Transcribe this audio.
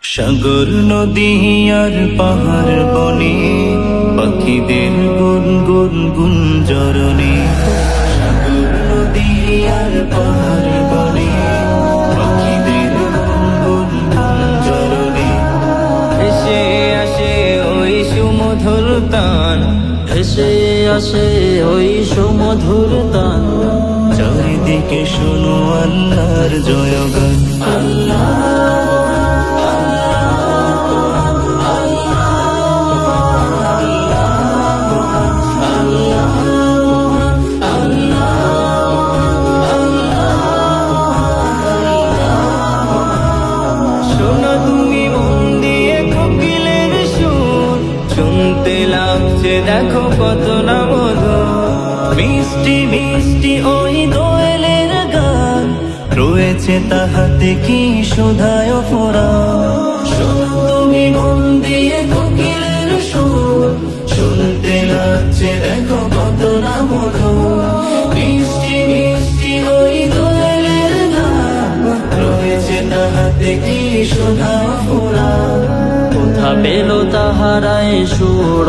সাগর নদী আর পাহাড় বনে পাখিদের গুনগুন গুঞ্জরণে। সাগর নদী আর পাহাড় বনে পাখিদের গুনগুন গুঞ্জরণে। ভেসে আসে ওই সুমধুর তান, ভেসে আসে ওই সুমধুর তান। চারিদিকে শোনো আল্লাহর জয়গান। শোনো তুমি মন দিয়ে কোকিলের সুর, শুনতে লাগছে দেখো কত না মধুর। মিষ্টি মিষ্টি ওই দোয়েলের গান, রয়েছে তাহাতে কি সুধায় ফোরা। শোনো তুমি মন দিয়ে কোকিলের সুর, শুনতে লাগছে দেখো কত না মধুর। মিষ্টি মিষ্টি ওই দোয়েলের গান, রয়েছে তাহাতে কি সুধায় ফোরা। কোথা পেল তাহারায় সুর